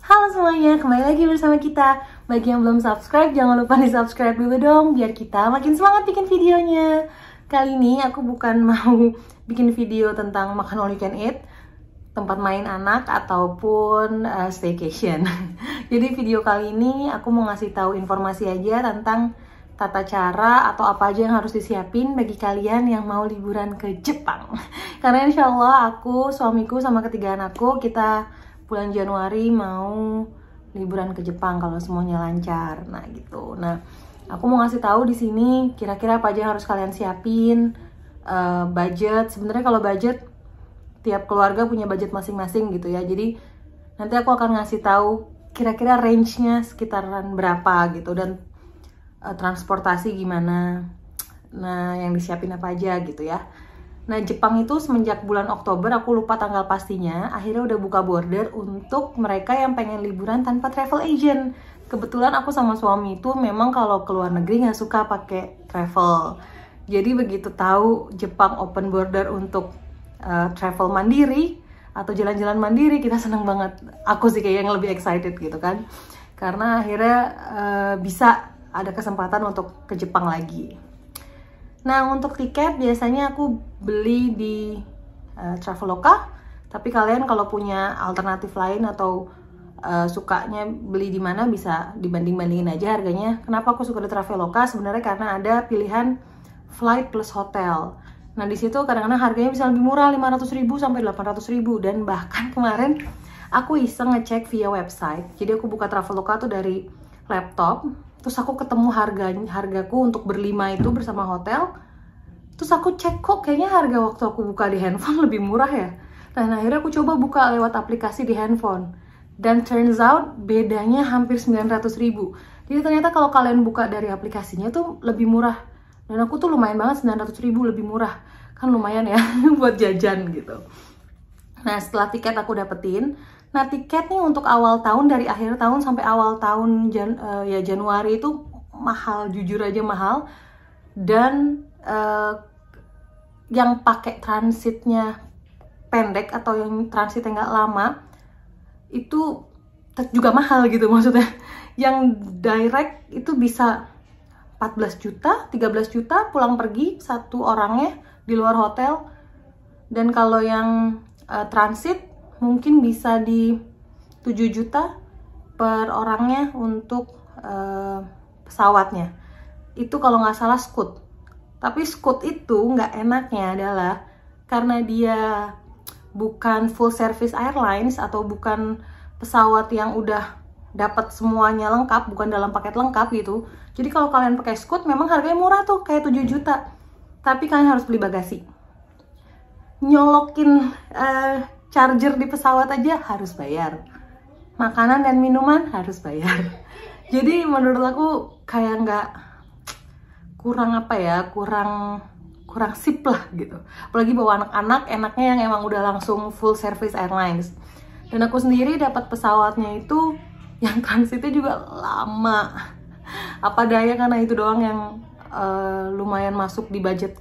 Halo semuanya, kembali lagi bersama kita. Bagi yang belum subscribe, jangan lupa di subscribe dulu dong, biar kita makin semangat bikin videonya. Kali ini aku bukan mau bikin video tentang makan all you can eat, tempat main anak, ataupun staycation. Jadi video kali ini aku mau ngasih tahu informasi aja tentang tata cara atau apa aja yang harus disiapin bagi kalian yang mau liburan ke Jepang. Karena insya Allah aku, suamiku, sama ketiga anakku, kita bulan Januari mau liburan ke Jepang kalau semuanya lancar. Nah gitu. Nah, aku mau ngasih tahu di sini kira-kira apa aja yang harus kalian siapin. Budget. Sebenarnya kalau budget tiap keluarga punya budget masing-masing gitu ya. Jadi nanti aku akan ngasih tahu kira-kira range-nya sekitaran berapa gitu, dan transportasi gimana. Nah, yang disiapin apa aja gitu ya. Nah, Jepang itu semenjak bulan Oktober, aku lupa tanggal pastinya, akhirnya udah buka border untuk mereka yang pengen liburan tanpa travel agent. Kebetulan aku sama suami itu memang kalau ke luar negeri nggak suka pakai travel. Jadi begitu tahu Jepang open border untuk travel mandiri atau jalan-jalan mandiri, kita seneng banget. Aku sih kayak yang lebih excited gitu kan. Karena akhirnya bisa ada kesempatan untuk ke Jepang lagi. Nah, untuk tiket biasanya aku beli di Traveloka, tapi kalian kalau punya alternatif lain atau sukanya beli di mana bisa dibanding-bandingin aja harganya. Kenapa aku suka di Traveloka? Sebenarnya karena ada pilihan flight plus hotel. Nah, di situ kadang-kadang harganya bisa lebih murah, 500.000 sampai 800.000, dan bahkan kemarin aku iseng ngecek via website. Jadi aku buka Traveloka tuh dari laptop. Terus aku ketemu hargaku untuk berlima itu bersama hotel. Terus aku cek, kok kayaknya harga waktu aku buka di handphone lebih murah ya. Nah, akhirnya aku coba buka lewat aplikasi di handphone. Dan turns out bedanya hampir 900.000. Jadi ternyata kalau kalian buka dari aplikasinya tuh lebih murah. Dan aku tuh lumayan banget, 900.000 lebih murah. Kan lumayan ya buat jajan gitu. Nah, setelah tiket aku dapetin. Nah, tiket nih untuk awal tahun, dari akhir tahun sampai awal tahun Januari itu mahal, jujur aja mahal. Dan yang pakai transitnya pendek atau yang transitnya nggak lama itu juga mahal gitu maksudnya. Yang direct itu bisa 14 juta, 13 juta pulang pergi satu orangnya di luar hotel. Dan kalau yang transit mungkin bisa di 7 juta per orangnya untuk pesawatnya. Itu kalau nggak salah Scoot. Tapi Scoot itu nggak enaknya adalah karena dia bukan full service airlines atau bukan pesawat yang udah dapat semuanya lengkap, bukan dalam paket lengkap gitu. Jadi kalau kalian pakai Scoot memang harganya murah tuh, kayak 7 juta. Tapi kalian harus beli bagasi. Nyolokin charger di pesawat aja harus bayar. Makanan dan minuman harus bayar. Jadi menurut aku kayak nggak, kurang apa ya, kurang sip lah gitu. Apalagi bawa anak-anak, enaknya yang emang udah langsung full service airlines. Dan aku sendiri dapat pesawatnya itu yang transitnya juga lama. Apa daya, karena itu doang yang lumayan masuk di budget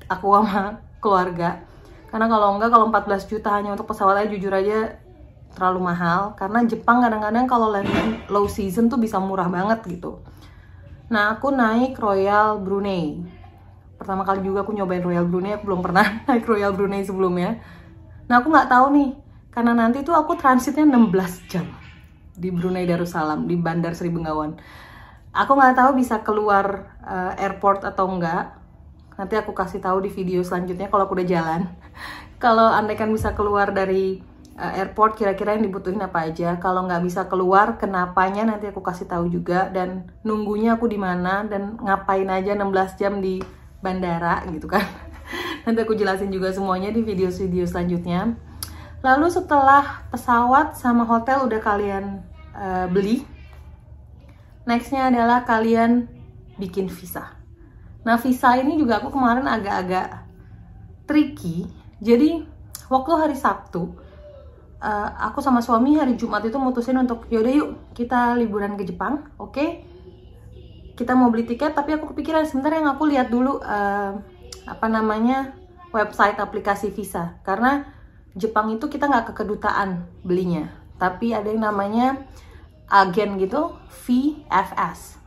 aku sama keluarga. Karena kalau enggak, kalau 14 juta hanya untuk pesawatnya jujur aja terlalu mahal. Karena Jepang kadang-kadang kalau low season tuh bisa murah banget gitu. Nah, aku naik Royal Brunei. Pertama kali juga aku nyobain Royal Brunei, aku belum pernah naik Royal Brunei sebelumnya. Nah, aku nggak tahu nih, karena nanti tuh aku transitnya 16 jam di Brunei Darussalam, di Bandar Sri Begawan. Aku nggak tahu bisa keluar airport atau enggak. Nanti aku kasih tahu di video selanjutnya kalau aku udah jalan. Kalau andaikan bisa keluar dari airport, kira-kira yang dibutuhin apa aja. Kalau nggak bisa keluar, kenapanya nanti aku kasih tahu juga. Dan nunggunya aku di mana dan ngapain aja 16 jam di bandara gitu kan. Nanti aku jelasin juga semuanya di video-video selanjutnya. Lalu setelah pesawat sama hotel udah kalian beli, nextnya adalah kalian bikin visa. Nah, visa ini juga aku kemarin agak-agak tricky. Jadi waktu hari Sabtu, aku sama suami hari Jumat itu mutusin untuk yaudah yuk kita liburan ke Jepang. Oke, kita mau beli tiket, tapi aku kepikiran sebentar yang aku lihat dulu website aplikasi visa. Karena Jepang itu kita nggak ke kedutaan belinya, tapi ada yang namanya agen gitu, VFS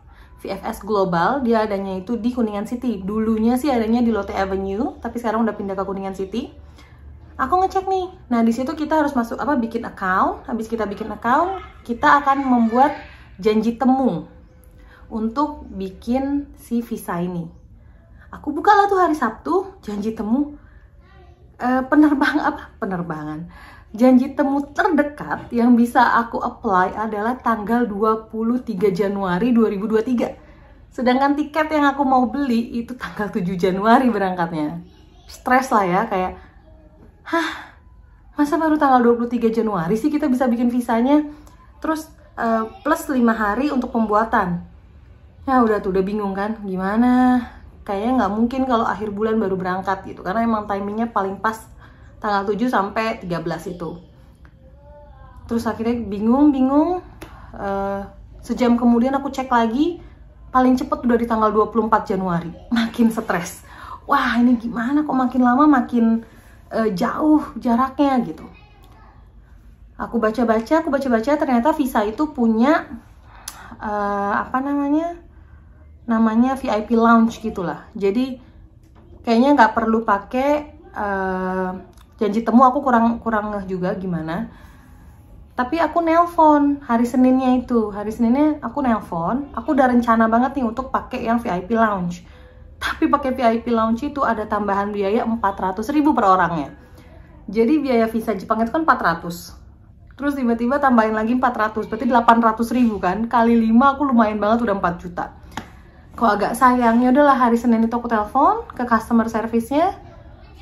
Global. Dia adanya itu di Kuningan City. Dulunya sih adanya di Lotte Avenue, tapi sekarang udah pindah ke Kuningan City. Aku ngecek nih. Nah, di situ kita harus masuk bikin account. Habis kita bikin account, kita akan membuat janji temu untuk bikin si visa ini. Aku buka lah tuh hari Sabtu, janji temu. Penerbangan. Janji temu terdekat yang bisa aku apply adalah tanggal 23 Januari 2023. Sedangkan tiket yang aku mau beli itu tanggal 7 Januari berangkatnya. Stres lah ya, kayak masa baru tanggal 23 Januari sih kita bisa bikin visanya? Terus plus 5 hari untuk pembuatan. Ya udah bingung kan, gimana? Kayaknya nggak mungkin kalau akhir bulan baru berangkat gitu, karena emang timingnya paling pas tanggal 7 sampai 13 itu. Terus akhirnya bingung, sejam kemudian aku cek lagi, paling cepet udah di tanggal 24 Januari. Makin stres. Wah, ini gimana kok makin lama makin jauh jaraknya gitu. Aku baca-baca, ternyata visa itu punya namanya VIP lounge gitulah. Jadi kayaknya nggak perlu pakai janji temu. Aku kurang ngeh juga gimana. Tapi aku nelpon hari Seninnya itu. Hari Seninnya aku nelpon. Aku udah rencana banget nih untuk pakai yang VIP lounge. Tapi pakai VIP lounge itu ada tambahan biaya 400.000 per orangnya. Jadi biaya visa Jepang itu kan 400. Terus tiba-tiba tambahin lagi 400, berarti 800.000 kan. Kali 5 aku lumayan banget, udah 4 juta. Kok agak sayang, ya udahlah hari Senin itu aku telepon ke customer service-nya.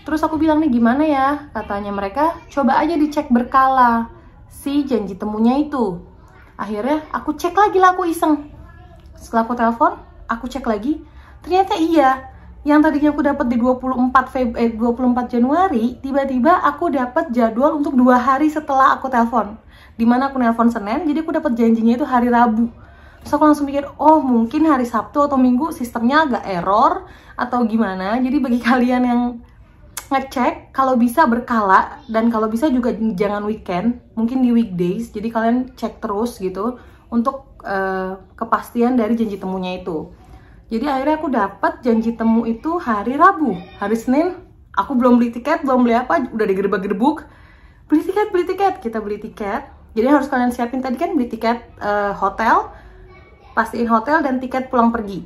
Terus aku bilang nih gimana ya? Katanya mereka coba aja dicek berkala si janji temunya itu. Akhirnya aku cek lagi lah, aku iseng. Setelah aku telepon, aku cek lagi. Ternyata iya, yang tadinya aku dapat di 24 Januari, tiba-tiba aku dapat jadwal untuk 2 hari setelah aku telepon. Dimana aku nelpon Senin, jadi aku dapat janjinya itu hari Rabu. Terus aku langsung mikir, oh mungkin hari Sabtu atau Minggu sistemnya agak error atau gimana. Jadi bagi kalian yang ngecek, kalau bisa berkala dan kalau bisa juga jangan weekend, mungkin di weekdays. Jadi kalian cek terus gitu untuk kepastian dari janji temunya itu. Jadi akhirnya aku dapat janji temu itu hari Rabu. Hari Senin aku belum beli tiket, belum beli apa, udah digerebek-gerebuk. Beli tiket, kita beli tiket. Jadi harus kalian siapin tadi kan beli tiket hotel, pastiin hotel dan tiket pulang pergi.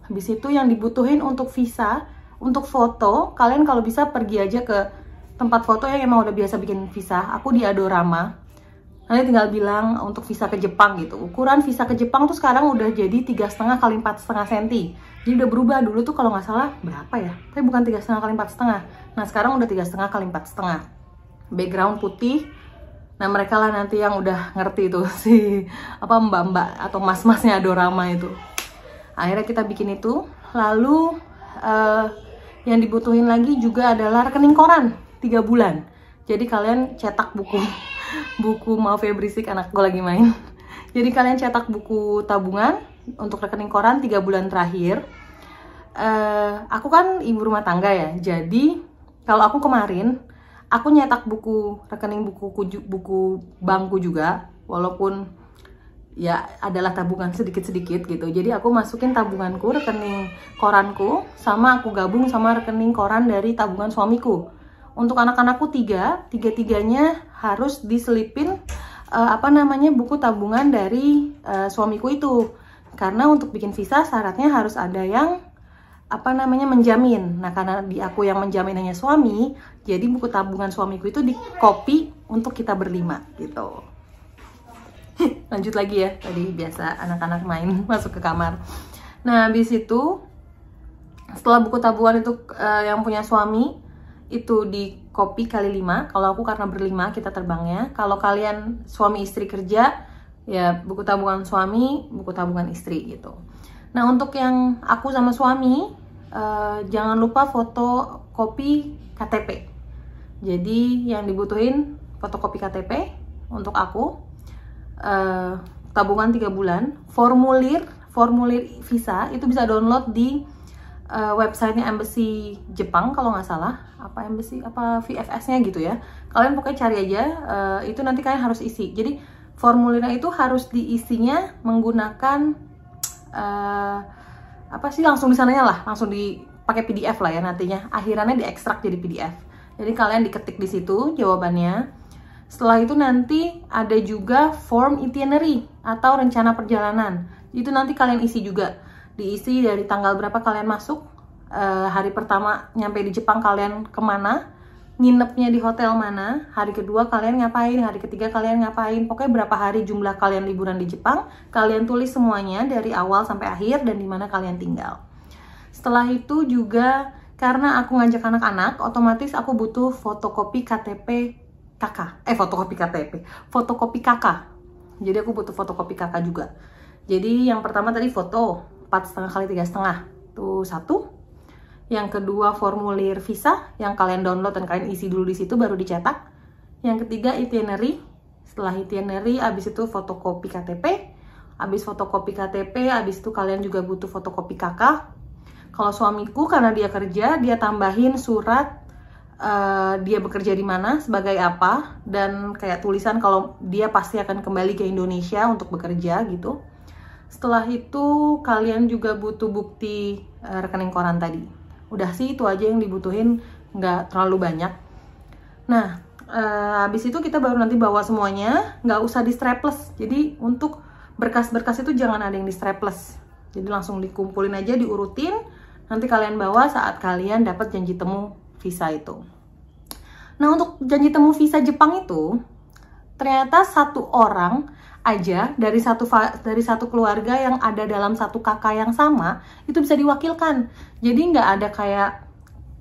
Habis itu yang dibutuhin untuk visa, untuk foto, kalian kalau bisa pergi aja ke tempat foto yang emang udah biasa bikin visa. Aku di Adorama. Nanti tinggal bilang untuk visa ke Jepang gitu. Ukuran visa ke Jepang tuh sekarang udah jadi 3,5 kali 4,5 cm. Jadi udah berubah. Dulu tuh kalau nggak salah berapa ya? Tapi bukan 3,5 kali 4,5. Nah sekarang udah 3,5 kali 4,5. Background putih. Nah mereka lah nanti yang udah ngerti tuh si mbak-mbak atau mas-masnya Adorama itu. Akhirnya kita bikin itu. Lalu yang dibutuhin lagi juga adalah rekening koran 3 bulan. Jadi kalian cetak buku maaf ya berisik anak gue lagi main. Jadi kalian cetak buku tabungan untuk rekening koran 3 bulan terakhir. Aku kan ibu rumah tangga ya. Jadi kalau aku kemarin aku nyetak rekening buku bankku juga, walaupun ya adalah tabungan sedikit-sedikit gitu. Jadi aku masukin tabunganku, rekening koranku, sama aku gabung sama rekening koran dari tabungan suamiku. Untuk anak-anakku tiga-tiganya harus diselipin buku tabungan dari suamiku itu. Karena untuk bikin visa syaratnya harus ada yang menjamin. Nah, karena di aku yang menjamin hanya suami, jadi buku tabungan suamiku itu di-copy untuk kita berlima gitu. Lanjut lagi ya, tadi biasa anak-anak main masuk ke kamar. Nah, habis itu setelah buku tabungan itu yang punya suami itu di copy kali 5. Kalau aku karena berlima kita terbangnya. Kalau kalian suami istri kerja, ya buku tabungan suami, buku tabungan istri gitu. Nah untuk yang aku sama suami, jangan lupa fotokopi KTP. Jadi yang dibutuhin fotokopi KTP untuk aku, tabungan 3 bulan, formulir visa itu bisa download di websitenya Embassy Jepang kalau nggak salah, apa Embassy, apa VFS-nya gitu ya. Kalian pokoknya cari aja, itu nanti kalian harus isi. Jadi formulirnya itu harus diisinya menggunakan apa sih, langsung di sananya lah, langsung dipakai PDF lah ya nantinya. Akhirannya diekstrak jadi PDF. Jadi kalian diketik di situ jawabannya. Setelah itu nanti ada juga form itinerary atau rencana perjalanan. Itu nanti kalian isi juga. Diisi dari tanggal berapa kalian masuk, hari pertama nyampe di Jepang kalian kemana, nginepnya di hotel mana, hari kedua kalian ngapain, hari ketiga kalian ngapain, pokoknya berapa hari jumlah kalian liburan di Jepang, kalian tulis semuanya dari awal sampai akhir dan di mana kalian tinggal. Setelah itu juga karena aku ngajak anak-anak, otomatis aku butuh fotokopi KTP kakak, fotokopi kakak. Jadi aku butuh fotokopi kakak juga. Jadi yang pertama tadi foto 4,5 kali 3,5 itu 1. Yang kedua formulir visa yang kalian download dan kalian isi dulu di situ baru dicetak. Yang ketiga itinerary. Setelah itinerary abis itu fotokopi KTP. Abis fotokopi KTP, abis itu kalian juga butuh fotokopi kakak. Kalau suamiku karena dia kerja, dia tambahin surat dia bekerja di mana, sebagai apa, dan kayak tulisan kalau dia pasti akan kembali ke Indonesia untuk bekerja gitu. Setelah itu kalian juga butuh bukti rekening koran tadi. Udah sih itu aja yang dibutuhin, nggak terlalu banyak. Nah, habis itu kita baru nanti bawa semuanya, nggak usah di strapless. Jadi untuk berkas-berkas itu jangan ada yang di strapless. Jadi langsung dikumpulin aja, diurutin. Nanti kalian bawa saat kalian dapat janji temu visa itu. Nah, untuk janji temu visa Jepang itu ternyata satu orang aja dari satu keluarga yang ada dalam satu kakak yang sama itu bisa diwakilkan. Jadi nggak ada kayak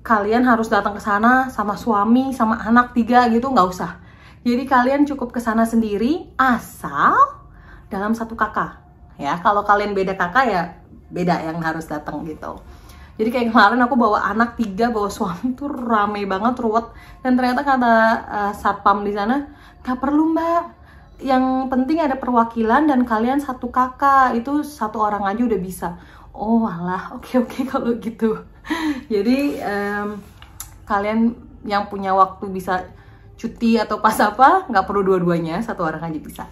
kalian harus datang ke sana sama suami sama anak 3 gitu, nggak usah. Jadi kalian cukup ke sana sendiri asal dalam satu kakak ya. Kalau kalian beda kakak ya beda yang harus datang gitu. Jadi kayak kemarin aku bawa anak 3, bawa suami tuh rame banget, ruwet. Dan ternyata kata satpam di sana, nggak perlu mbak, yang penting ada perwakilan dan kalian satu kakak, itu satu orang aja udah bisa. Oh alah, oke kalau gitu. Jadi kalian yang punya waktu bisa cuti atau pas apa, nggak perlu dua-duanya, satu orang aja bisa.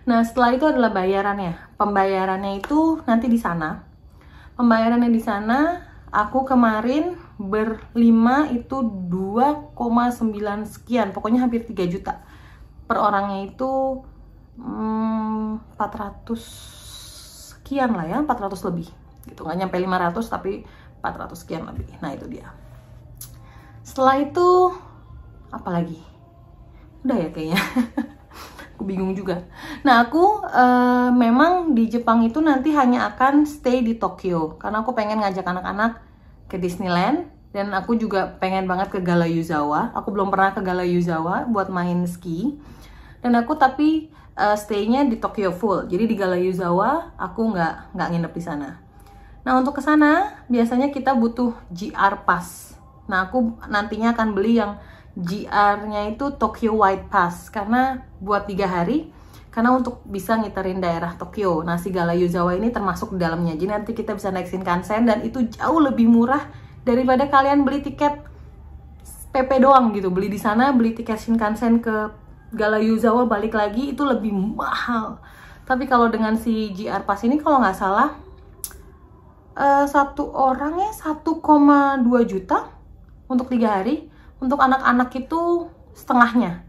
Nah setelah itu adalah bayarannya. Pembayarannya itu nanti di sana. Pembayarannya di sana, aku kemarin berlima itu 2,9 sekian, pokoknya hampir 3 juta. Per orangnya itu 400 sekian lah ya, 400 lebih. Gitu, nggak nyampe 500 tapi 400 sekian lebih. Nah itu dia. Setelah itu, apa lagi? Udah ya kayaknya. Aku bingung juga. Nah aku memang di Jepang itu nanti hanya akan stay di Tokyo karena aku pengen ngajak anak-anak ke Disneyland dan aku juga pengen banget ke Galauzawa. Aku belum pernah ke Galauzawa buat main ski dan aku tapi stay-nya di Tokyo full. Jadi di Galauzawa aku nggak nginep di sana. Nah untuk ke sana biasanya kita butuh GR Pass. Nah aku nantinya akan beli yang GR-nya itu Tokyo White Pass karena buat 3 hari, karena untuk bisa ngiterin daerah Tokyo. Nah si Galauzawa ini termasuk di dalamnya, jadi nanti kita bisa naik Shinkansen dan itu jauh lebih murah daripada kalian beli tiket PP doang gitu. Beli di sana, beli tiket Shinkansen ke Galauzawa balik lagi itu lebih mahal. Tapi kalau dengan si GR Pass ini kalau nggak salah satu orangnya 1,2 juta untuk 3 hari. Untuk anak-anak itu setengahnya.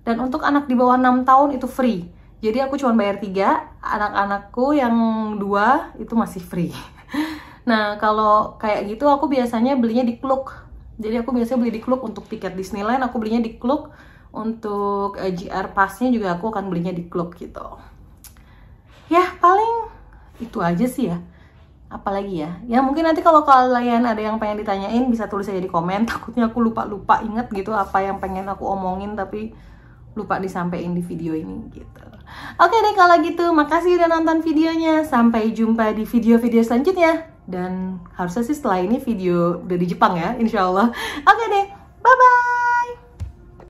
Dan untuk anak di bawah 6 tahun itu free. Jadi aku cuma bayar 3, anak-anakku yang 2 itu masih free. Nah kalau kayak gitu aku biasanya belinya di Klook. Jadi aku biasanya beli di Klook untuk tiket Disneyland, aku belinya di Klook. Untuk GR Pass-nya juga aku akan belinya di Klook gitu. Ya paling itu aja sih ya. Apalagi ya, ya mungkin nanti kalau kalian ada yang pengen ditanyain bisa tulis aja di komen. Takutnya aku lupa inget gitu apa yang pengen aku omongin tapi lupa disampaikan di video ini gitu. Oke deh kalau gitu, makasih udah nonton videonya. Sampai jumpa di video-video selanjutnya. Dan harusnya sih setelah ini video udah di Jepang ya, insya Allah. Oke deh, bye-bye.